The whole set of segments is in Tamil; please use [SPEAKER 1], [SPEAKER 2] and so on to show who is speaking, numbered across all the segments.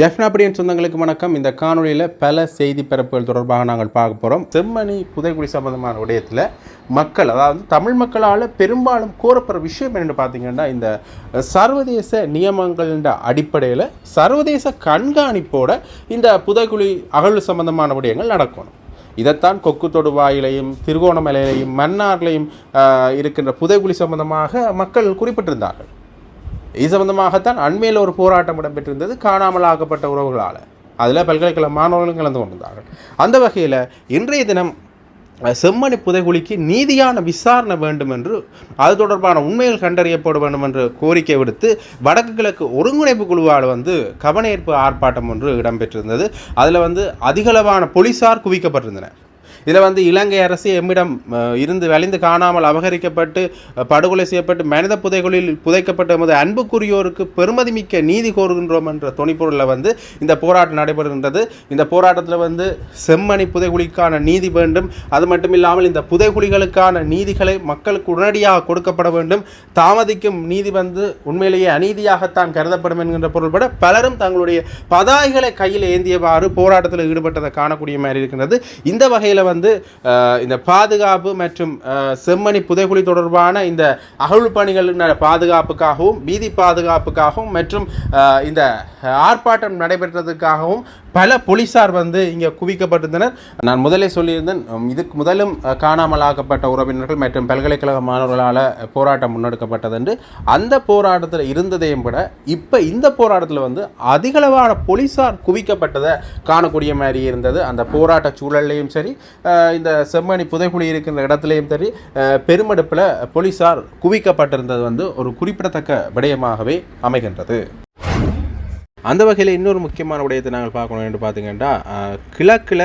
[SPEAKER 1] ஜெஃப்னாபடியன் சொந்தங்களுக்கு வணக்கம். இந்த காணொலியில் பல செய்தி பரப்புகள் தொடர்பாக நாங்கள் பார்க்க போகிறோம். செம்மணி புதைக்குழி சம்பந்தமான விடயத்தில் மக்கள், அதாவது தமிழ் மக்களால் பெரும்பாலும் கோரப்படுற விஷயம் என்னென்னு பார்த்தீங்கன்னா, இந்த சர்வதேச நியமங்களின் அடிப்படையில் சர்வதேச கண்காணிப்போட இந்த புதைக்குழி அகழ்வு சம்பந்தமான விடயங்கள் நடக்கணும். இதைத்தான் கொக்கு தொடுவாயிலையும் திருகோணமலையிலையும் மன்னார்லையும் இருக்கின்ற புதைக்குழி சம்பந்தமாக மக்கள் குறிப்பிட்டிருந்தார்கள். இது சம்பந்தமாகத்தான் அண்மையில் ஒரு போராட்டம் இடம்பெற்றிருந்தது, காணாமல் ஆக்கப்பட்ட உறவுகளால். அதில் பல்கலைக்கழக மாணவர்களும் கலந்து கொண்டிருந்தார்கள். அந்த வகையில் இன்றைய தினம் செம்மணி புதைகுழிக்கு நீதியான விசாரணை வேண்டும் என்று, அது தொடர்பான உண்மைகள் கண்டறியப்பட வேண்டும் என்று கோரிக்கை விடுத்து வடக்கு கிழக்கு ஒருங்கிணைப்பு குழுவால் கவனஈர்ப்பு ஆர்ப்பாட்டம் ஒன்று இடம்பெற்றிருந்தது. அதில் அதிகளவான போலீசார் குவிக்கப்பட்டிருந்தனர். இதில் இலங்கை அரசு எம்மிடம் இருந்து வலிந்து காணாமல் அபகரிக்கப்பட்டு படுகொலை செய்யப்பட்டு மனித புதைகளில் புதைக்கப்பட்ட எமது அன்புக்குரியோருக்கு பெருமதி மிக்க நீதி கோருகின்றோம் என்ற துணிப்பொருளில் இந்த போராட்டம் நடைபெறுகின்றது. இந்த போராட்டத்தில் செம்மணி புதைகுழிக்கான நீதி வேண்டும், அது மட்டும் இல்லாமல் இந்த புதைகுழிகளுக்கான நீதிகளை மக்களுக்கு உடனடியாக கொடுக்கப்பட வேண்டும். தாமதிக்கும் நீதி உண்மையிலேயே அநீதியாகத்தான் கருதப்படும் என்கின்ற பொருள்பட பலரும் தங்களுடைய பதாகைகளை கையில் ஏந்தியவாறு போராட்டத்தில் ஈடுபட்டதை காணக்கூடிய மாதிரி இருக்கின்றது. இந்த வகையில் இந்த பாதுகாப்பு மற்றும் செம்மணி புதைகுழி தொடர்பான இந்த அகழ்வு பணிகளின் பாதுகாப்புக்காகவும் வீதி பாதுகாப்புக்காகவும் மற்றும் இந்த ஆர்ப்பாட்டம் நடைபெற்றதுக்காகவும் பல போலீசார் இங்கே குவிக்கப்பட்டிருந்தனர். நான் முதலே சொல்லியிருந்தேன், இதுக்கு முதலும் காணாமல் ஆக்கப்பட்ட உறவினர்கள் மற்றும் பல்கலைக்கழக மாணவர்களால் போராட்டம் முன்னெடுக்கப்பட்டது என்று. அந்த போராட்டத்தில் இருந்ததையும் விட இப்போ இந்த போராட்டத்தில் அதிகளவான போலீசார் குவிக்கப்பட்டதை காணக்கூடிய மாதிரி இருந்தது. அந்த போராட்ட சூழல்லையும் சரி, இந்த செம்மணி புதைகுழி இருக்கின்ற இடத்துலையும் சரி, பெருமெடுப்பில் போலீசார் குவிக்கப்பட்டிருந்தது ஒரு குறிப்பிடத்தக்க விடயமாகவே அமைகின்றது. அந்த வகையில் இன்னொரு முக்கியமான விடயத்தை நாங்கள் பார்க்கணும் என்று பார்த்தீங்கன்னா, கிழக்கில்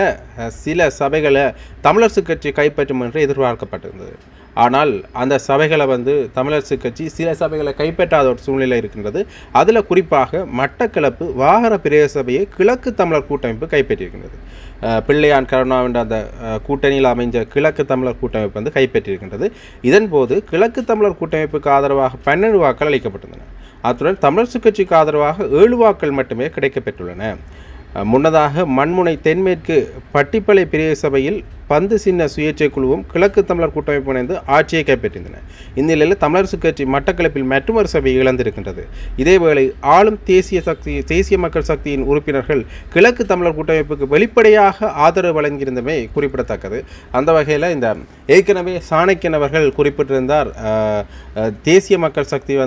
[SPEAKER 1] சில சபைகளை தமிழரசு கட்சி கைப்பற்றும் என்று எதிர்பார்க்கப்பட்டிருந்தது. ஆனால் அந்த சபைகளை தமிழரசு கட்சி சில சபைகளை கைப்பற்றாத ஒரு சூழ்நிலை இருக்கின்றது. அதில் குறிப்பாக மட்டக்களப்பு வாகர பிரதேச சபையை கிழக்கு தமிழர் கூட்டமைப்பு கைப்பற்றியிருக்கின்றது. பிள்ளையான் கருணாவின் அந்த கூட்டணியில் அமைஞ்ச கிழக்கு தமிழர் கூட்டமைப்பு கைப்பற்றியிருக்கின்றது. இதன்போது கிழக்கு தமிழர் கூட்டமைப்புக்கு ஆதரவாக 12 வாக்கள் அளிக்கப்பட்டுள்ளன. அத்துடன் தமிழரசு கட்சிக்கு ஆதரவாக 7 வாக்கள் மட்டுமே கிடைக்கப்பெற்றுள்ளன. முன்னதாக மண்முனை தென்மேற்கு பட்டிப்பளை பிரதேச சபையில் பந்து சின்ன சுயேட்சை குழுவும் கிழக்கு தமிழர் கூட்டமைப்பு இணைந்து ஆட்சியை கைப்பற்றியிருந்தன. இந்நிலையில் தமிழரசு கட்சி மட்டக்களப்பில் மற்றொரு சபையை இழந்திருக்கின்றது. இதேவேளை ஆளும் தேசிய மக்கள் சக்தியின் உறுப்பினர்கள் கிழக்கு தமிழர் கூட்டமைப்புக்கு வெளிப்படையாக ஆதரவு வழங்கியிருந்தமை குறிப்பிடத்தக்கது. அந்த வகையில் இந்த ஏற்கனவே சாணக்கியன் அவர்கள் குறிப்பிட்டிருந்தார், தேசிய மக்கள் சக்தி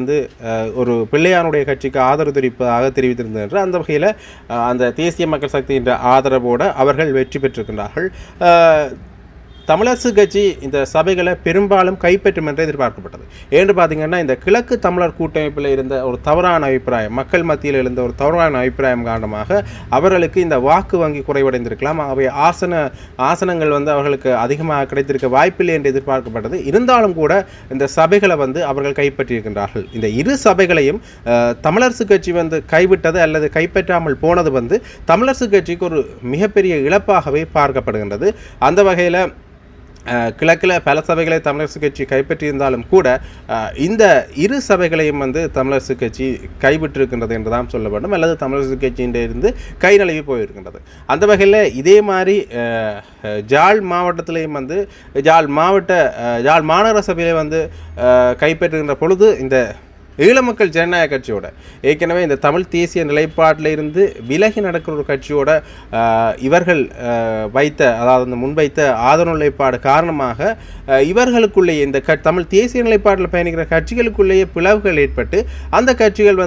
[SPEAKER 1] ஒரு பிள்ளையானுடைய கட்சிக்கு ஆதரவு தெரிவித்திருந்தது என்று. அந்த வகையில் அந்த தேசிய மக்கள் சக்தியின் ஆதரவோடு அவர்கள் வெற்றி பெற்றிருக்கின்றார்கள். தமிழரசு கட்சி இந்த சபைகளை பெரும்பாலும் கைப்பற்றும் என்று எதிர்பார்க்கப்பட்டது. ஏன்னு பார்த்தீங்கன்னா, இந்த கிழக்கு தமிழர் கூட்டமைப்பில் இருந்த ஒரு தவறான அபிப்பிராயம், மக்கள் மத்தியில் இருந்த ஒரு தவறான அபிப்பிராயம் காரணமாக அவர்களுக்கு இந்த வாக்கு வங்கி குறைவடைந்திருக்கலாம். அவை ஆசனங்கள் அவர்களுக்கு அதிகமாக கிடைத்திருக்க வாய்ப்பில்லை என்று எதிர்பார்க்கப்பட்டது. இருந்தாலும் கூட இந்த சபைகளை அவர்கள் கைப்பற்றியிருக்கின்றார்கள். இந்த இரு சபைகளையும் தமிழரசு கட்சி கைவிட்டது அல்லது கைப்பற்றாமல் போனது தமிழரசு கட்சிக்கு ஒரு மிகப்பெரிய இழப்பாகவே பார்க்கப்படுகின்றது. அந்த வகையில் கிழக்கில் பல சபைகளை தமிழரசு கட்சி கைப்பற்றியிருந்தாலும் கூட இந்த இரு சபைகளையும் தமிழரசு கட்சி கைவிட்டிருக்கின்றது என்று தான் சொல்ல வேண்டும், அல்லது தமிழரசு கட்சியிலிருந்து கை நழுவி போயிருக்கின்றது. அந்த வகையில் இதே மாதிரி ஜாழ் மாவட்டத்திலையும் ஜாழ் மாநகர சபையிலே கைப்பற்றுகின்ற பொழுது இந்த ஈழமக்கள் ஜனநாயக கட்சியோட ஏற்கனவே இந்த தமிழ் தேசிய நிலைப்பாட்டில் இருந்து விலகி நடக்கிற ஒரு கட்சியோட இவர்கள் முன்வைத்த ஆதரவு நிலைப்பாடு காரணமாக இவர்களுக்குள்ளேயே இந்த தமிழ் தேசிய நிலைப்பாட்டில் பயணிக்கிற கட்சிகளுக்குள்ளேயே பிளவுகள் ஏற்பட்டு அந்த கட்சிகள்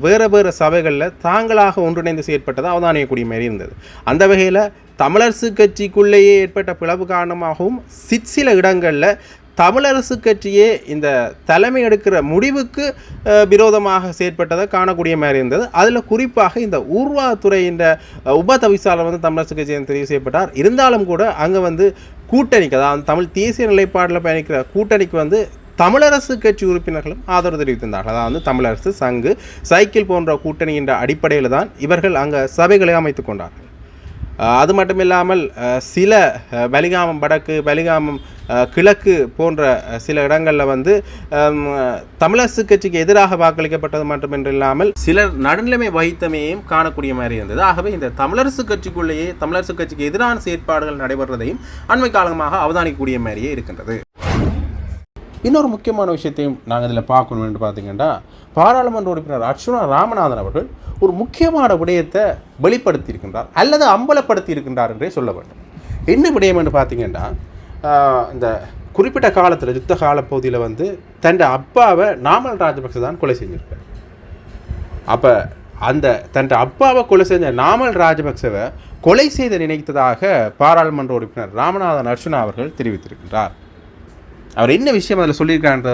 [SPEAKER 1] வேறு சபைகளில் தாங்களாக ஒன்றிணைந்து செயற்பட்டதை அவதானியக்கூடிய மாதிரி இருந்தது. அந்த வகையில் தமிழரசு கட்சிக்குள்ளேயே ஏற்பட்ட பிளவு காரணமாகவும் சில இடங்களில் தமிழரசு கட்சியே இந்த தலைமை எடுக்கிற முடிவுக்கு விரோதமாக செயற்பட்டதை காணக்கூடிய மாதிரி இருந்தது. அதில் குறிப்பாக இந்த ஊர்வாத்துறையின் உப தவிசாளர் தமிழரசு கட்சியை தெரிவு செய்யப்பட்டார். இருந்தாலும் கூட அங்கே கூட்டணிக்கு, அதாவது தமிழ் தேசிய நிலைப்பாட்டில் பயணிக்கிற கூட்டணிக்கு தமிழரசு கட்சி உறுப்பினர்களும் ஆதரவு தெரிவித்திருந்தார்கள். அதாவது தமிழரசு, சங்கு, சைக்கிள் போன்ற கூட்டணியின் அடிப்படையில் தான் இவர்கள் அங்கே சபைகளை அமைத்து கொண்டார்கள். அது மட்டும் இல்லாமல் சில வலிகாமம் வடக்கு, வலிகாமம் கிழக்கு போன்ற சில இடங்களில் வந்து தமிழரசு கட்சிக்கு எதிராக வாக்களிக்கப்பட்டது மட்டுமின்றி இல்லாமல் சிலர் நடுநிலைமை வகித்தமையும் காணக்கூடிய மாதிரி இருந்தது. ஆகவே இந்த தமிழரசு கட்சிக்குள்ளேயே தமிழரசு கட்சிக்கு எதிரான செயற்பாடுகள் நடைபெறுவதையும் அண்மை காலமாக அவதானிக்கக்கூடிய மாதிரியே இருக்கின்றது. இன்னொரு முக்கியமான விஷயத்தையும் நாங்கள் இதில் பார்க்கணும் என்று பார்த்தீங்கன்னா, பாராளுமன்ற உறுப்பினர் அர்ச்சுனா ராமநாதன் அவர்கள் ஒரு முக்கியமான விடயத்தை வெளிப்படுத்தியிருக்கின்றார் அல்லது அம்பலப்படுத்தி இருக்கின்றார் என்றே சொல்ல வேண்டும். என்ன விடயம் என்று பார்த்தீங்கன்னா, இந்த குறிப்பிட்ட காலத்தில் யுத்த காலப்பகுதியில் வந்து தன் அப்பாவை நாமல் ராஜபக்ச தான் கொலை செஞ்சிருக்கார். அப்போ அந்த தன் அப்பாவை கொலை செஞ்ச நாமல் ராஜபக்சவை கொலை செய்த நினைத்ததாக பாராளுமன்ற உறுப்பினர் ராமநாதன் அர்ச்சுனா அவர்கள் தெரிவித்திருக்கின்றார். அவர் என்ன விஷயம் அதில் சொல்லியிருக்கான்ற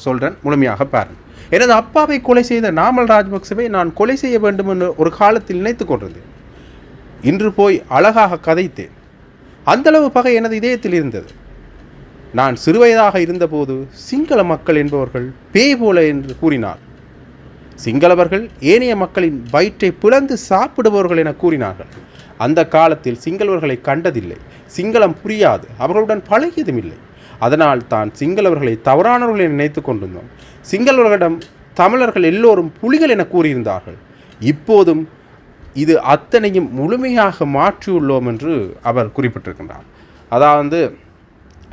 [SPEAKER 1] சொல்கிறேன், முழுமையாக பாருங்கள். எனது அப்பாவை கொலை செய்த நாமல் ராஜபக்சவை நான் கொலை செய்ய வேண்டும் என்று ஒரு காலத்தில் நினைத்து கொண்டிருந்தேன். இன்று போய் அழகாக கதைத்தேன். அந்தளவு பகை எனது இதயத்தில் இருந்தது. நான் சிறுவயதாக இருந்தபோது சிங்கள மக்கள் என்பவர்கள் பேய் போல என்று கூறினார். சிங்களவர்கள் ஏனைய மக்களின் வயிற்றை பிளந்து சாப்பிடுபவர்கள் என கூறினார்கள். அந்த காலத்தில் சிங்களவர்களை கண்டதில்லை, சிங்களம் புரியாது, அவர்களுடன் பழகியதும் இல்லை. அதனால் தான் சிங்களவர்களை தவறானவர்களை நினைத்து கொண்டிருந்தோம். சிங்களவர்களிடம் தமிழர்கள் எல்லோரும் புலிகள் என கூறியிருந்தார்கள். இப்போதும் இது அத்தனையும் முழுமையாக மாற்றியுள்ளோம் என்று அவர் குறிப்பிட்டிருக்கின்றார். அதாவது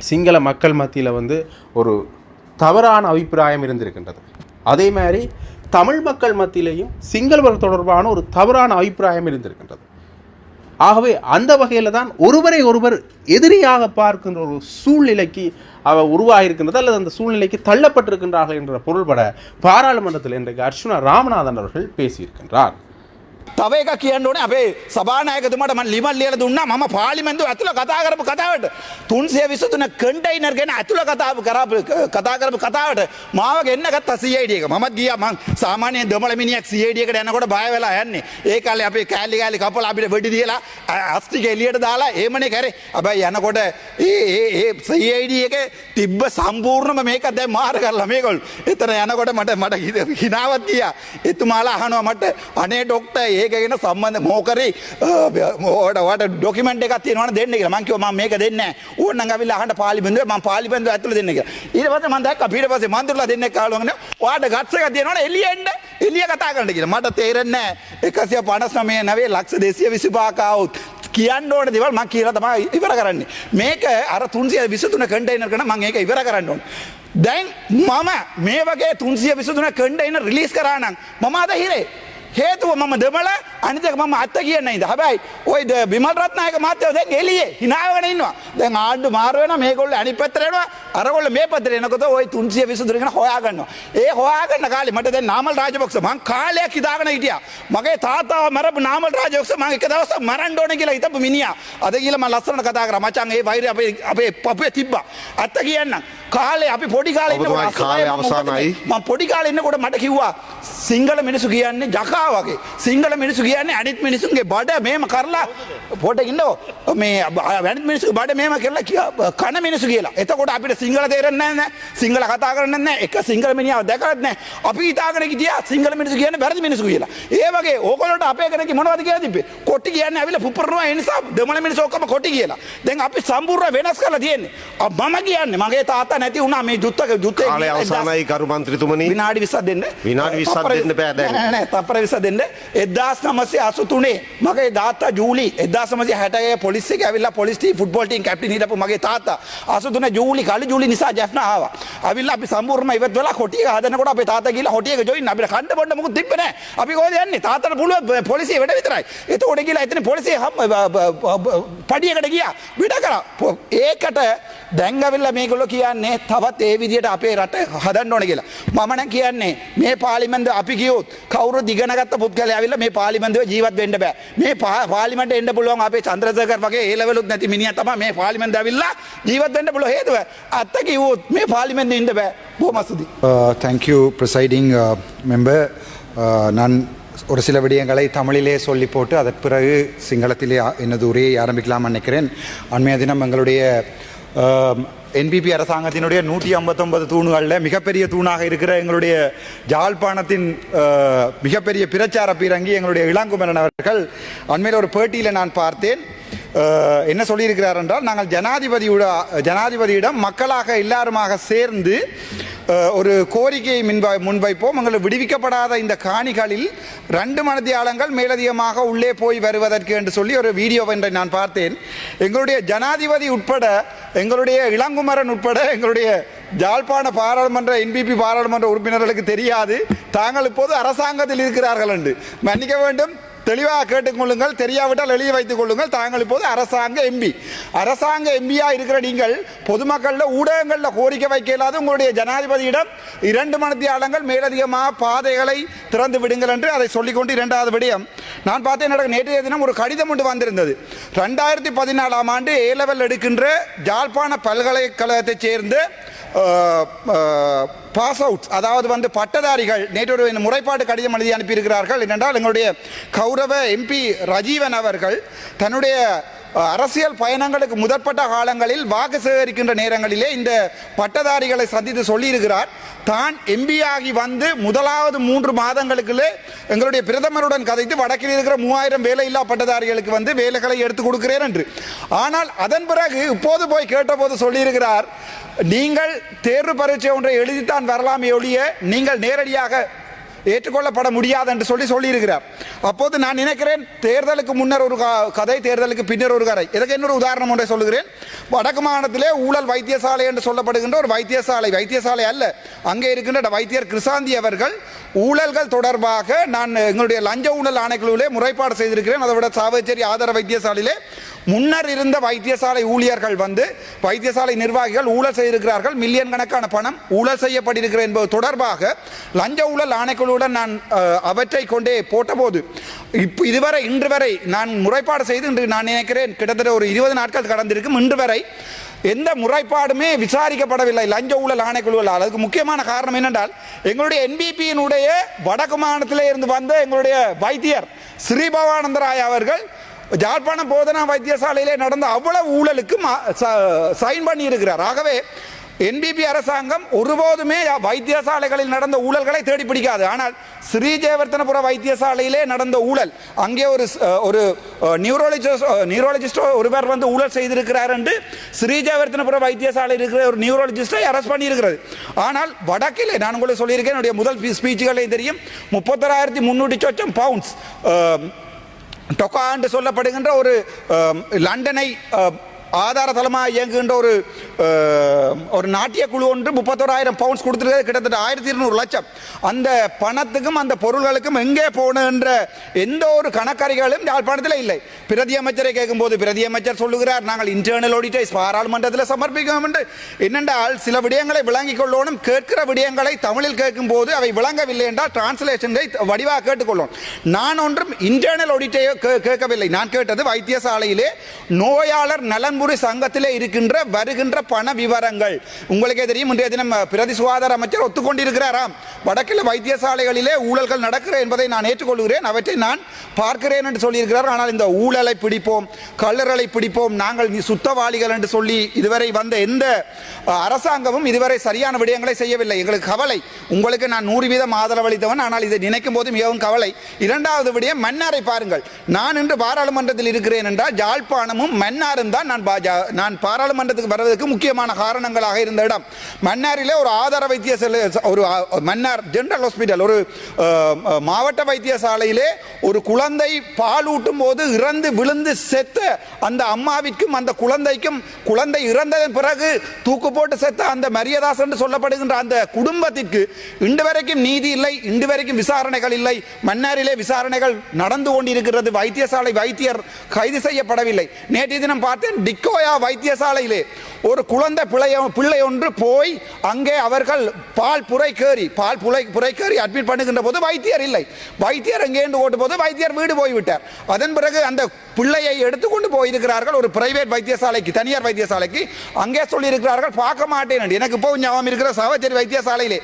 [SPEAKER 1] சிங்கள மக்கள் மத்தியில் வந்து ஒரு தவறான அபிப்பிராயம் இருந்திருக்கின்றது. அதே மாதிரி தமிழ் மக்கள் மத்தியிலேயும் சிங்களவர்கள் தொடர்பான ஒரு தவறான அபிப்பிராயம் இருந்திருக்கின்றது. ஆகவே அந்த வகையில் தான் ஒருவரை ஒருவர் எதிரியாக பார்க்கின்ற ஒரு சூழ்நிலைக்கு அவர் உருவாகியிருக்கின்றது அல்லது அந்த சூழ்நிலைக்கு தள்ளப்பட்டிருக்கின்றார்கள் என்ற பொருள்பட பாராளுமன்றத்தில் இன்றைக்கு அர்ச்சுனா ராமநாதன் அவர்கள் பேசியிருக்கின்றார்.
[SPEAKER 2] තව එකක් කියන්න ඕනේ අපේ සභානායකතුමාට මම ලිමල් ලියලා දුන්නා මම පාර්ලිමේන්තුව ඇතුළ කතා කරපු කතාවට 323 කන්ටේනර් ගැන ඇතුළ කතා කරපු කතාවට මාව ගෙන්න ගත්තා CID එක. මමත් ගියා. මං සාමාන්‍යයෙන් දෙමළ මිනිහෙක් CID එකට යනකොට බය වෙලා යන්නේ. ඒ කාලේ අපේ කෑලි කපලා අපිට වෙඩි දීලා අස්ටික එළියට දාලා එහෙමනේ කරේ. හැබැයි යනකොට ඒ CID එකේ තිබ්බ සම්පූර්ණම මේක දැන් මාර කරලා මේගොල්ලෝ. එතන යනකොට මට හිනාවක් ගියා. එතුමාලා අහනවා මට අනේ ડોක්ටර් ඒකගෙන සම්බන්ධ මොකරි ඔයාට ඩොකියුමන්ට් එකක් තියෙනවනේ දෙන්න කියලා. මං කිව්වා මම මේක දෙන්නේ නැහැ. ඕනනම් අවිල්ලා අහන්න පාර්ලිමේන්තුවේ මම පාර්ලිමේන්තුව ඇතුළේ දෙන්න කියලා. ඊට පස්සේ මම දැක්කා ඊට පස්සේ මන්ත්‍රීලා දෙන්නෙක් කාලවගෙන ඔයාට ගට්ස් එකක් තියෙනවනේ එළිය එන්න එළිය කතා කරන්න කියලා. මට තේරෙන්නේ නැහැ 159 නැවේ ලක්ෂ 225ක આવුත් කියන්න ඕන දේවල් මම කියලා තමයි ඉවර කරන්නේ. මේක අර 323 කන්ටේනර් කරන මම ඒක ඉවර කරන්න ඕන. දැන් මම මේ වගේ 323 කන්ටේනර් රිලීස් කරා නම් මම අද හිරේ හේතුව මම දෙමළ අනිත් එක මම අත්ත කියන්නේ නැහැ. හැබැයි ওই විමල් රත්නායක මහත්තයෝ දැන් එළියේ hinaවගෙන ඉන්නවා. දැන් ආණ්ඩු මාරු වෙනවා මේගොල්ලෝ අනිත් පැත්තට එනවා. අරගොල්ලෝ මේ පැත්තට එනකොට ওই 323 ගැන හොයා ගන්නවා. ඒ හොයාගන්න කාලේ මට දැන් නාමල් රාජපක්ෂ මං කාලයක් හිතාගෙන හිටියා. මගේ තාත්තාව මරපු නාමල් රාජපක්ෂ මං එක දවසක් මරන්න ඕනේ කියලා හිතපු මිනිහා. අද කියලා මම ලස්සනට කතා කරා. මචං ඒ වෛරය අපේ පපුවේ තිබ්බා. අත්ත කියන්නම්. කාලේ අපි පොඩි කාලේ ඉන්නකොට කාලේ අවසానයි. මම පොඩි කාලේ ඉන්නකොට මට කිව්වා සිංහල මිනිස්සු කියන්නේ ජකා වගේ. සිංහල මිනිස්සු කියන්නේ අනිත් මිනිස්සුන්ගේ බඩ මේම කරලා පොඩ්ඩක් ඉන්නෝ මේ අනිත් මිනිස්සුගේ බඩ මේම කරලා කන මිනිස්සු කියලා. එතකොට අපිට සිංහල තේරෙන්නේ නැහැ. සිංහල කතා කරන්නේ නැහැ. එක සිංහල මිනිහව දැකලත් නැහැ. අපි හිතාගෙන ගියා සිංහල මිනිස්සු කියන්නේ වැරදි මිනිස්සු කියලා. ඒ වගේ ඕගොල්ලෝට අපේ කෙනෙක් මොනවද කියලා තිබ්බේ? කොටි කියන්නේ ඇවිල්ලා පුපුරනවා. ඒ නිසා දෙමළ මිනිස්සු ඔක්කොම කොටි කියලා. දැන් අපි සම්පූර්ණ වෙනස් කරලා තියෙන්නේ. මම කියන්නේ මගේ තාත්තා නැති වුණා මේ යුද්ධේ
[SPEAKER 3] කාලේ අවසానයි කරු මන්ත්‍රීතුමනි.
[SPEAKER 2] විනාඩි 20ක් දෙන්න.
[SPEAKER 3] විනාඩි 20ක් දෙන්න බෑ දැන්.
[SPEAKER 2] නෑ තප්පර 20ක් දෙන්න. 1983 මගේ තාත්තා ජූලි 1960 පොලිස් එකේ ඇවිල්ලා police team football team captain හිටපු මගේ තාත්තා 83 ජූලි කාලේ ජූලි නිසා ජැෆ්නා ආවා. අවිල්ලා අපි සම්පූර්ණම ඉවත් වෙලා කොටි එක හදනකොට අපේ තාත්තා ගිහලා කොටි එක ජොයින් අපිට කන්න බොන්න මොකුත් තිබ්බේ නෑ. අපි කොහෙද යන්නේ? තාත්තට පුළුවන් පොලිසිය වැඩ විතරයි. එතකොට ගිහලා එතන පොලිසිය පඩියකට ගියා. විඩ කරා. ඒකට දැන් ඇවිල්ලා මේගොල්ලෝ කියන්නේ තවත් ඒ විදියට අපේ රට හදන්න ඕනේ කියලා. මම නම් කියන්නේ මේ පාර්ලිමේන්තුව අපි ගියොත් කවුරුත් ඉගෙනගත්ත පුද්ගලයා ඇවිල්ලා මේ පාර්ලිමේන්තුවේ ජීවත් වෙන්න බෑ. මේ පාර්ලිමේන්තුවට එන්න පුළුවන් අපේ චන්ද්‍රසේකර් වගේ ඒ ලෙවලුත් නැති මිනිහා තමයි මේ පාර්ලිමේන්තුව ඇවිල්ලා ජීවත් වෙන්න පුළුවන් හේතුව. අත්ත කිව්වොත් මේ පාර්ලිමේන්තුවේ ඉන්න බෑ. බොහොම ස්තුතියි.
[SPEAKER 4] Thank you presiding member. நான் ஒரு சில விடயங்களை தமிழிலே சொல்லி போட்டு அதற்கு பிறகு சிங்களத்திலே எனது உரையை ஆரம்பிக்கலாம் நினைக்கிறேன். அண்மைய தினம் எங்களுடைய என்பிபி அரசாங்கத்தினுடைய 159 தூண்களில் மிகப்பெரிய தூணாக இருக்கிற எங்களுடைய ஜாழ்ப்பாணத்தின் மிகப்பெரிய பிரச்சார பீரங்கி எங்களுடைய இளங்குமரன் அவர்கள் அண்மையில் ஒரு பேட்டியில் நான் பார்த்தேன்.
[SPEAKER 2] என்ன சொல்லியிருக்கிறார் என்றால், நாங்கள் ஜனாதிபதியிடம் மக்களாக எல்லாருமாக சேர்ந்து ஒரு கோரிக்கையை முன்வைப்போம். எங்களுக்கு விடுவிக்கப்படாத இந்த காணிகளில் 2 மணித்தியாலங்கள் மேலதிகமாக உள்ளே போய் வருவதற்கு என்று சொல்லி ஒரு வீடியோ ஒன்றை நான் பார்த்தேன். எங்களுடைய ஜனாதிபதி உட்பட, எங்களுடைய இளங்குமரன் உட்பட, எங்களுடைய யாழ்ப்பாண பாராளுமன்ற NPP பாராளுமன்ற உறுப்பினர்களுக்கு தெரியாது தாங்கள் இப்போது அரசாங்கத்தில் இருக்கிறார்கள் என்று. மன்னிக்க வேண்டும், தெளிவாக கேட்டுக்கொள்ளுங்கள். தெரியாவிட்டால் எழுதி வைத்துக் கொள்ளுங்கள். தாங்கள் இப்போது அரசாங்க எம்பியா இருக்கிற நீங்கள் பொதுமக்களில் ஊடகங்களில் கோரிக்கை வைக்க இயலாது. உங்களுடைய ஜனாதிபதியிடம் 2 மணித்தியாலங்கள் மேலதிகமாக பாதைகளை திறந்து விடுங்கள் என்று அதை சொல்லிக்கொண்டு, 2வது விடயம் நான் பார்த்தேன். நேற்றைய தினம் ஒரு கடிதம் ஒன்று வந்திருந்தது. 2014ஆம் ஆண்டு A-level எடுக்கின்ற யாழ்ப்பாண பல்கலைக்கழகத்தைச் சேர்ந்த பாஸ் அவுட், அதாவது பட்டதாரிகள் நேற்று ஒரு முறைப்பாடு கடிதம் எழுதி அனுப்பியிருக்கிறார்கள். என்னென்றால், எங்களுடைய கௌரவ MP ரஜீவன் அவர்கள் தன்னுடைய அரசியல் பயணங்களுக்கு முதற்பட்ட காலங்களில் வாக்கு சேகரிக்கின்ற நேரங்களிலே இந்த பட்டதாரிகளை சந்தித்து சொல்லியிருக்கிறார், தான் MP ஆகி வந்து முதலாவது 3 மாதங்களுக்குள்ளே எங்களுடைய பிரதமருடன் கதைத்து வடக்கில் இருக்கிற 3000 வேலையில்லா பட்டதாரிகளுக்கு வேலைகளை எடுத்துக் கொடுக்கிறேன் என்று. ஆனால் அதன் பிறகு இப்போது போய் கேட்டபோது சொல்லியிருக்கிறார், நீங்கள் தேர்வு பரீட்சை ஒன்றை எழுதித்தான் வரலாமே ஒழிய நீங்கள் நேரடியாக ஏற்றுக்கொள்ளப்பட முடியாது என்று சொல்லியிருக்கிறார். அப்போது நான் நினைக்கிறேன், தேர்தலுக்கு முன்னர் ஒரு கதை, தேர்தலுக்கு பின்னர் ஒரு கதை. இதற்கு இன்னொரு உதாரணம் ஒன்றை சொல்லுகிறேன். வடக்கு மாகாணத்திலே ஊழல் வைத்தியசாலை என்று சொல்லப்படுகின்ற ஒரு வைத்தியசாலை அல்ல, அங்கே இருக்கின்ற வைத்தியர் கிருசாந்தி அவர்கள் ஊழல்கள் தொடர்பாக நான் எங்களுடைய லஞ்ச ஊழல் ஆணைக்குழுவிலே முறைப்பாடு செய்திருக்கிறேன். அதை விட சாவச்சேரி ஆதார வைத்தியசாலையிலே முன்னர் இருந்த வைத்தியசாலை ஊழியர்கள் வைத்தியசாலை நிர்வாகிகள் ஊழல் செய்திருக்கிறார்கள், மில்லியன் கணக்கான பணம் ஊழல் செய்யப்பட்டிருக்கிற என்பது தொடர்பாக லஞ்ச ஊழல் ஆணைக்குழுவுடன் நான் அவற்றை கொண்டே போட்டபோது இதுவரை இன்று வரை நான் முறைப்பாடு செய்து, இன்று நான் நினைக்கிறேன் கிட்டத்தட்ட ஒரு 20 நாட்கள் கடந்திருக்கும், இன்று வரை எந்த முறைப்பாடுமே விசாரிக்கப்படவில்லை லஞ்ச ஊழல் ஆணைக்குழுவால். அதுக்கு முக்கியமான காரணம் என்னென்றால், எங்களுடைய NPP-யினுடைய வடக்கு மாகாணத்திலே இருந்து வந்த எங்களுடைய வைத்தியர் ஸ்ரீபவானந்தராய் அவர்கள் யாழ்ப்பாணம் போதனா வைத்தியசாலையிலே நடந்த அவ்வளவு ஊழலுக்கும் சைன் பண்ணி இருக்கிறார். ஆகவே NPP அரசாங்கம் ஒருபோதுமே வைத்தியசாலைகளில் நடந்த ஊழல்களை தேடி பிடிக்காது. ஆனால் ஸ்ரீஜெயவர்த்தனபுர வைத்தியசாலையிலே நடந்த ஊழல், அங்கே ஒரு நியூரோலஜிஸ்ட் ஒருவர் ஊழல் செய்திருக்கிறார் என்று ஸ்ரீஜெயவர்த்தனபுர வைத்தியசாலை இருக்கிற ஒரு நியூரோலஜிஸ்டை அரெஸ்ட் பண்ணியிருக்கிறது. ஆனால் வடக்கிலே நான் உங்களுக்கு சொல்லியிருக்கேன், என்னுடைய முதல் ஸ்பீச்சுகளையும் தெரியும், 31,300 பவுண்ட்ஸ் டொக்கா என்று சொல்லப்படுகின்ற ஒரு லண்டனை ஆதார தளமாக இயங்குகின்ற ஒரு நாட்டிய குழு ஒன்று 31,000 பவுண்ட்ஸ் கொடுத்துருக்கிறது, கிட்டத்தட்ட 1,200 லட்சம். அந்த பணத்துக்கும் அந்த பொருள்களுக்கும் எங்கே போன எந்த ஒரு கணக்கறிகளும் யாழ்ப்பாணத்தில் இல்லை. பிரதி அமைச்சரை கேட்கும்போது பிரதி அமைச்சர் சொல்லுகிறார், நாங்கள் இன்டர்னல் ஆடிட்டை பாராளுமன்றத்தில் சமர்ப்பிக்கோம் என்று. என்னென்றால், சில விடயங்களை விளங்கிக் கொள்ளணும். கேட்கிற விடயங்களை தமிழில் கேட்கும் போது அவை விளங்கவில்லை என்றால் டிரான்ஸ்லேஷனை வடிவாக கேட்டுக்கொள்ளும். நான் ஒன்றும் இன்டர்னல் ஆடிட்டை கேட்கவில்லை. நான் கேட்டது வைத்தியசாலையிலே நோயாளர் நலன்புரி சங்கத்திலே இருக்கின்ற வருகின்ற பண விவரங்கள். உங்களுக்கே தெரியும், இன்றைய தினம் பிரதி சுகாதார அமைச்சர் ஒத்துக்கொண்டிருக்கிறாராம், வடக்கில் வைத்தியசாலைகளிலே ஊழல்கள் நடக்கிற என்பதை நான் ஏற்றுக்கொள்கிறேன், அவற்றை நான் பார்க்கிறேன் என்று சொல்லியிருக்கிறார். ஆனால் இந்த ஊழலை பிடிப்போம், கள்ளர்களை பிடிப்போம், நாங்கள் சுத்தவாளிகள் என்று சொல்லி இதுவரை வந்த எந்த அரசாங்கமும் இதுவரை சரியான விடயங்களை செய்யவில்லை. எங்களுக்கு கவலை. உங்களுக்கு நான் 100% ஆதரவளித்தவன், ஆனால் இதை நினைக்கும் போது மிகவும் கவலை. 2வது விடயம், மன்னாரை பாருங்கள். நான் இன்று பாராளுமன்றத்தில் இருக்கிறேன் என்றால் யாழ்ப்பாணமும் மன்னாரும் தான் நான் பாராளுமன்றத்துக்கு வருவதற்கு முக்கியமான காரணங்களாக இருந்த இடம். மன்னாரிலே ஒரு ஆதார வைத்தியசாலை, ஒரு மன்னார் ஜெனரல் ஹாஸ்பிட்டல், ஒரு மாவட்ட வைத்தியசாலையிலே ஒரு குழந்தை பாலூட்டும் போது இறந்து விழுந்து செத்த அந்த அம்மாவிற்கும் அந்த குழந்தைக்கும், குழந்தை இறந்ததன் பிறகு தூக்கு போட்டு செத்த அந்த மரியதாஸ் என்று சொல்லப்படுகின்ற அந்த குடும்பத்திற்கு இன்று வரைக்கும் நீதி இல்லை, இன்று வரைக்கும் விசாரணைகள் இல்லை. மன்னாரிலே விசாரணைகள் நடந்து கொண்டிருக்கிறது. வைத்தியசாலை வைத்தியர் கைது செய்யப்படவில்லை. நேற்றைய தினம் பார்த்தேன், டிக்கோயா வைத்தியசாலையிலே ஒரு குழந்தை பிள்ளை ஒன்று போய் அங்கே அவர்கள் பால் புரைக்கேறி அட்மிட் பண்ணுகின்ற போது வைத்தியர் இல்லை. வைத்தியர் எங்கே ஓட்டு போது வைத்தியர் வீடு போய்விட்டார். அதன் பிறகு அந்த பிள்ளையை எடுத்துக்கொண்டு போயிருக்கிறார்கள் ஒரு பிரைவேட் வைத்தியசாலைக்கு, தனியார் வைத்தியசாலைக்கு. அங்கே சொல்லியிருக்கிறார்கள் பார்க்க மாட்டேன் என்று. எனக்கு இப்போ ஞாபகம் இருக்கிற சாவச்சேரி வைத்தியசாலையிலே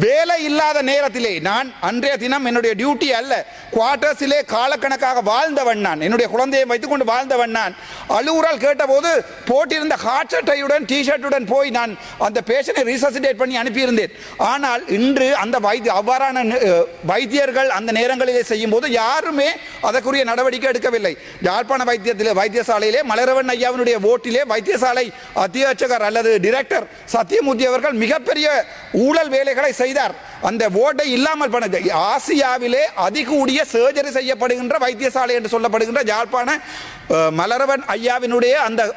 [SPEAKER 2] வேலை இல்லாத நேரத்திலே நான் அன்றைய தினம் என்னுடைய டியூட்டி அல்ல, குவார்டர்ஸிலே காலக்கணக்காக வாழ்ந்தவன் நான், என்னுடைய குழந்தையை வைத்துக்கொண்டு வாழ்ந்தவன் நான். அழுவுறால் கேட்ட போது போட்டிருந்த ஹாட் சட்டையுடன் டிஷர்ட்டுடன் போய் நான் அந்த பேஷனை ரீசசிடேட் பண்ணி அனுப்பியிருந்தேன். ஆனால் இன்று அந்த அவ்வாறான வைத்தியர்கள் அந்த நேரங்களிலே செய்யும் போது யாருமே அதற்குரிய நடவடிக்கை எடுக்கவில்லை. யாழ்ப்பாண வைத்தியசாலையிலே மலரவன் ஐயாவினுடைய ஓட்டிலே வைத்தியசாலை அத்தியட்சகர் அல்லது டிரெக்டர் சத்தியமூர்த்தி அவர்கள் மிகப்பெரிய ஊழல் வேலைகளை செய்தார். அந்த ஓட்டை இல்லாமல் பண்ண ஆசியாவிலே அதிகூடிய சர்ஜரி செய்யப்படுகின்ற வைத்தியசாலை என்று சொல்லப்படுகின்ற யாழ்ப்பாண மலரவன் ஐயாவினுடைய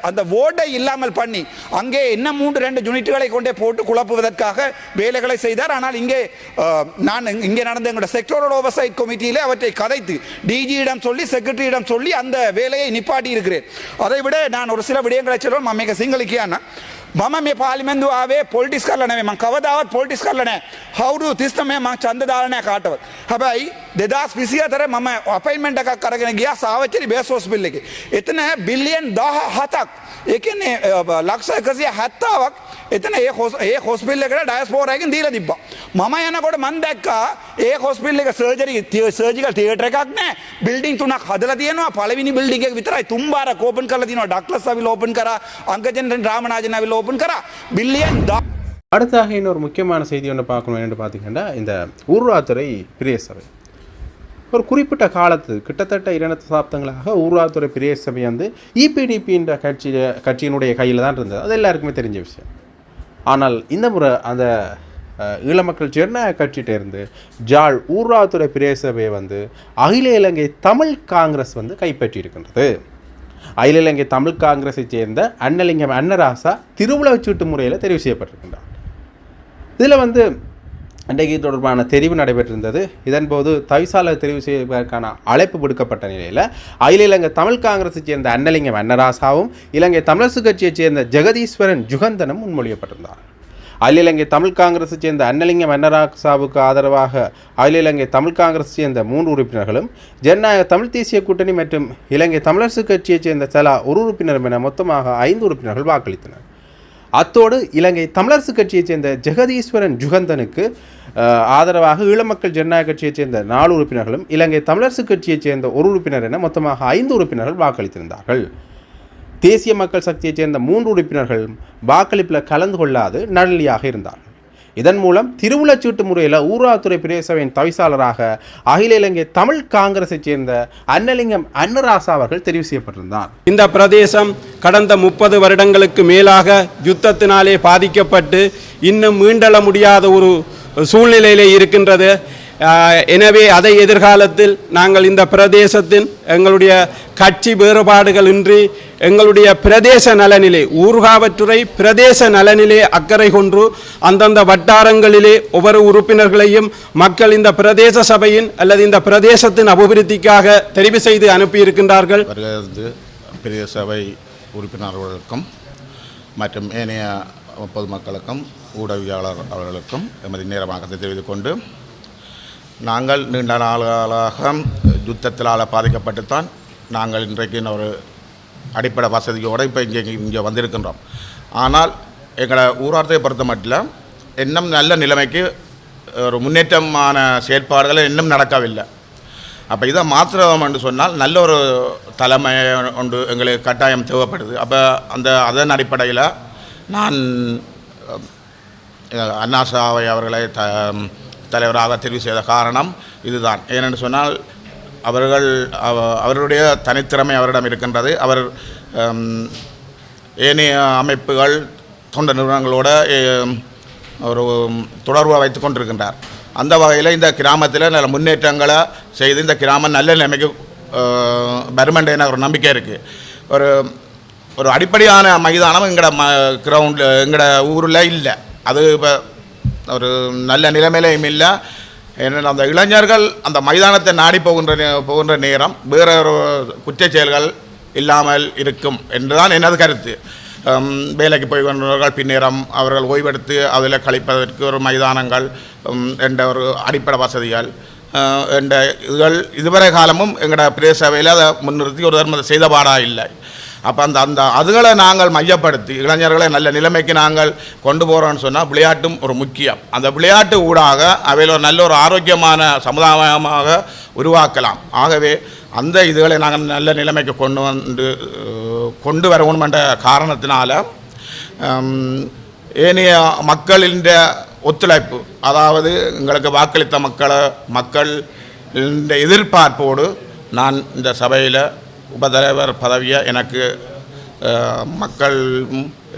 [SPEAKER 2] அந்த ஓட்டை இல்லாமல் பண்ணி அங்கே என்ன 3-2 யூனிட்டுகளை கொண்டே போட்டு குழப்புவதற்காக வேலைகளை செய்தார். ஆனால் இங்கே நான் இங்கே நடந்த எங்களுடைய செக்டோரல் ஓவர்சைட் கமிட்டியிலே அவற்றை கதைத்து டிஜியிடம் சொல்லி செக்ரட்டரியிடம் சொல்லி அந்த வேலையை நிப்பாட்டி இருக்கிறேன். அதை விட நான் ஒரு சில விடயங்களை சொல்லுவேன். මම සිංහලිකයන්න මම මේ පාර්ලිමේන්තුව ආවේ පොලිටික්ස් කරලා නෙවෙයි. මම කවදාවත් පොලිටික්ස් කරලා නැහැ. අවුරුදු 39 මම ඡන්ද දාලා නැහැ කාටවත්. හැබැයි 2024 මම අපොයින්ට්මන්ට් එකක් අරගෙන ගියා සාවච්චේරි බේස් හොස්පිටල් එකේ. එතන බිලියන් 17ක් ඒ කියන්නේ ලක්ෂ 170ක් එතන ඒ හොස්පිටල් එකට ඩයස්පෝරා එකෙන් දීලා තිබ්බා. මම යනකොට මම දැක්කා ඒ හොස්පිටල් එක සර්ජිකල් තියටර් එකක් නැහැ. බිල්ඩින් 3ක් හදලා තියෙනවා. පළවෙනි බිල්ඩින් එක විතරයි 3 බාරක් ඕපන් කරලා තියෙනවා. ඩක්ලස් අවිල ඕපන් කරා, අංගජන් ராமநாதன் அவில ஓபன் කරා பில்லியன்.
[SPEAKER 1] அடுத்தாக இன்னொரு முக்கியமான செய்தி ஒன்று பார்க்கணும் என்று பார்த்தீங்கன்னா இந்த ஊர்வாத்துறை பிரதேச சபை ஒரு குறிப்பிட்ட காலத்து கிட்டத்தட்ட 2 தசாப்தங்களாக ஊர்வாத்துறை பிரதேச சபை வந்து இபிடிபின்ற கட்சியினுடைய கையில் தான் இருந்தது. அது எல்லாருக்குமே தெரிஞ்ச விஷயம். ஆனால் இந்த முறை அந்த ஈழமக்கள் ஜனநாயக கட்சியிட்டேருந்து ஜாழ் ஊர்வாத்துறை பிரதேச சபையை வந்து அகில இலங்கை தமிழ் காங்கிரஸ் வந்து கைப்பற்றி இருக்கின்றது. அகில இலங்கை தமிழ் காங்கிரஸை சேர்ந்த அன்னலிங்கம் அன்னராசா திருவுளச்சீட்டு முறையில் தெரிவு செய்யப்பட்டிருக்கின்றார். இதில் வந்து இன்றைக்கு தொடர்பான தெரிவு நடைபெற்றிருந்தது. இதன்போது தவிசாளர் தெரிவு செய்வதற்கான அழைப்பு விடுக்கப்பட்ட நிலையில் அகில இலங்கை தமிழ் காங்கிரஸை சேர்ந்த அன்னலிங்கம் அன்னராசாவும் இலங்கை தமிழரசு கட்சியைச் சேர்ந்த ஜெகதீஸ்வரன் ஜுகந்தனும் முன்மொழியப்பட்டிருந்தார். அகில இலங்கை தமிழ் காங்கிரஸை சேர்ந்த அன்னலிங்கம் அன்னராசாவுக்கு ஆதரவாக அகில இலங்கை தமிழ் காங்கிரஸை சேர்ந்த 3 உறுப்பினர்களும் ஜனநாயக தமிழ் தேசிய கூட்டணி மற்றும் இலங்கை தமிழரசு கட்சியைச் சேர்ந்த தலா 1 உறுப்பினரும் என மொத்தமாக 5 உறுப்பினர்கள் வாக்களித்தனர். அத்தோடு இலங்கை தமிழரசு கட்சியைச் சேர்ந்த ஜெகதீஸ்வரன் ஜுகந்தனுக்கு ஆதரவாக ஈழமக்கள் ஜனநாயக கட்சியைச் சேர்ந்த 4 உறுப்பினர்களும் இலங்கை தமிழரசு கட்சியைச் சேர்ந்த 1 உறுப்பினர் என மொத்தமாக 5 உறுப்பினர்கள் வாக்களித்திருந்தார்கள். தேசிய மக்கள் சக்தியைச் சேர்ந்த 3 உறுப்பினர்கள் வாக்களிப்பில் கலந்து கொள்ளாது நடுநிலையாக இருந்தார்கள். இதன் மூலம் திருவுளச்சீட்டு முறையில் ஊர்வாத்துறை பிரதேசவின் தவிசாளராக அகில இலங்கை தமிழ் காங்கிரஸை சேர்ந்த அன்னலிங்கம் அன்னராசா அவர்கள் தெரிவு செய்யப்பட்டிருந்தார்.
[SPEAKER 5] இந்த பிரதேசம் கடந்த 30 வருடங்களுக்கு மேலாக யுத்தத்தினாலே பாதிக்கப்பட்டு இன்னும் மீண்டெழ முடியாத ஒரு சூழ்நிலையிலே இருக்கின்றது. எனவே அதை எதிர்காலத்தில் நாங்கள் இந்த பிரதேசத்தின் எங்களுடைய கட்சி வேறுபாடுகள் இன்றி எங்களுடைய பிரதேச நலனிலே ஊர்காவற்றுறை பிரதேச நலனிலே அக்கறை கொண்டு அந்தந்த வட்டாரங்களிலே ஒவ்வொரு உறுப்பினர்களையும் மக்கள் இந்த பிரதேச சபையின் அல்லது இந்த பிரதேசத்தின் அபிவிருத்திக்காக தெரிவு செய்து அனுப்பியிருக்கின்றார்கள்.
[SPEAKER 6] பிரதேச சபை உறுப்பினர்களுக்கும் மற்றும் ஏனைய பொதுமக்களுக்கும் ஊடகவியலாளர் அவர்களுக்கும் எமது நேரமாக தெரிவித்துக் கொண்டு நாங்கள் நீண்ட நாளாக யுத்தத்தினால் பாதிக்கப்பட்டுத்தான் நாங்கள் இன்றைக்கு ஒரு அடிப்படை வசதியோடு இப்போ இங்கே வந்திருக்கின்றோம். ஆனால் எங்களை ஊராட்சியை பொறுத்த மட்டும் இன்னும் நல்ல நிலைமைக்கு ஒரு முன்னேற்றமான செயற்பாடுகள் இன்னும் நடக்கவில்லை. அப்போ இதை மாத்திரம் என்று சொன்னால் நல்ல ஒரு தலைமை ஒன்று எங்களுக்கு கட்டாயம் தேவைப்படுது. அப்போ அதன் அடிப்படையில் நான் அன்னாசாவை அவர்களை தலைவராக தெரிவு செய்த காரணம் இதுதான். ஏனென்று சொன்னால் அவருடைய தனித்திறமை அவரிடம் இருக்கின்றது. அவர் ஏனைய அமைப்புகள் தொண்டு நிறுவனங்களோட ஒரு தொடர்பை வைத்து கொண்டிருக்கின்றார். அந்த வகையில் இந்த கிராமத்தில் நல்ல முன்னேற்றங்களை செய்து இந்த கிராமம் நல்ல நிலைமைக்கு வருமென்ற ஒரு நம்பிக்கை இருக்குது. ஒரு அடிப்படையான மைதானம் எங்களோட கிரவுண்டில் எங்களோட ஊரில் இல்லை. அது இப்போ ஒரு நல்ல நிலைமையிலையும் இல்லை. ஏன்னா அந்த இளைஞர்கள் அந்த மைதானத்தை நாடி போகின்ற நேரம் வேற ஒரு குற்றச் செயல்கள் இல்லாமல் இருக்கும் என்றுதான் எனது கருத்து. வேலைக்கு போய் கொண்டவர்கள் பின்னேறம் அவர்கள் ஓய்வெடுத்து அதில் கழிப்பதற்கு ஒரு மைதானங்கள் என்ற ஒரு அடிப்படை வசதிகள் என்ற இதுவரை காலமும் எங்களோட பிரதேச சபையில் அதை முன்னிறுத்தி ஒரு தர்மத்தை செய்தபாடாக இல்லை. அப்போ அதுகளை நாங்கள் மையப்படுத்தி இளைஞர்களை நல்ல நிலைமைக்கு நாங்கள் கொண்டு போகிறோம்னு சொன்னால் விளையாட்டும் ஒரு முக்கியம். அந்த விளையாட்டு ஊடாக அவையில் ஒரு நல்ல ஒரு ஆரோக்கியமான சமுதாயமாக உருவாக்கலாம். ஆகவே அந்த இதுகளை நாங்கள் நல்ல நிலைமைக்கு கொண்டு வரணும் என்ற காரணத்தினால ஏனைய மக்களின் ஒத்துழைப்பு, அதாவது எங்களுக்கு வாக்களித்த மக்கள் எதிர்பார்ப்போடு நான் இந்த சபையில் உபதலைவர் பதவியை எனக்கு மக்கள்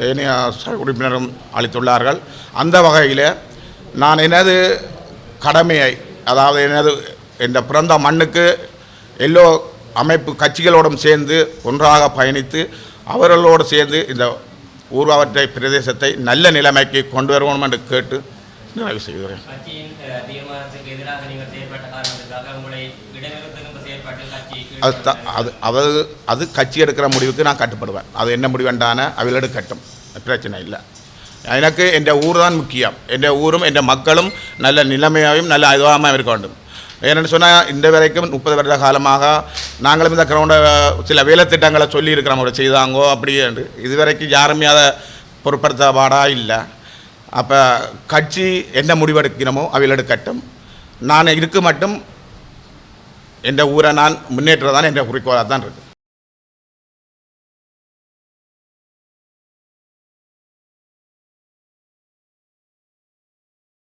[SPEAKER 6] ஏனைய உறுப்பினரும் அளித்துள்ளார்கள். அந்த வகையில் நான் எனது கடமையை, அதாவது என் பிறந்த மண்ணுக்கு எல்லோ அமைப்பு கட்சிகளோடும் சேர்ந்து ஒன்றாக பயணித்து அவர்களோடு சேர்ந்து இந்த ஊர்வலத்தை பிரதேசத்தை நல்ல நிலைமைக்கு கொண்டு வருவோம் என்று கேட்டு நிறைவு செய்கிறேன். அது கட்சி எடுக்கிற முடிவுக்கு நான் கட்டுப்படுவேன். அது என்ன முடிவுண்டான அவையில் எடுக்கட்டும், பிரச்சனை இல்லை. எனக்கு என் ஊர் தான் முக்கியம். என் ஊரும் என் மக்களும் நல்ல நிலைமையாகவும் நல்ல இதுவாகவும் இருக்க வேண்டும். ஏன்னு சொன்னால் இந்த வரைக்கும் 30 வருட காலமாக நாங்களும் இந்த கிரௌண்டை சில வேலை திட்டங்களை சொல்லியிருக்கிறோம், அவரை செய்தாங்கோ அப்படியே இதுவரைக்கும் யாருமே அதை பொருட்படுத்தப்பாடாக இல்லை. அப்போ கட்சி என்ன முடிவெடுக்கிறோமோ அவையில் எடுக்கட்டும். நான் இருக்க மட்டும் என் ஊரை நான் முன்னேற்றதான் என் குறிக்கோளாக தான் இருக்குது.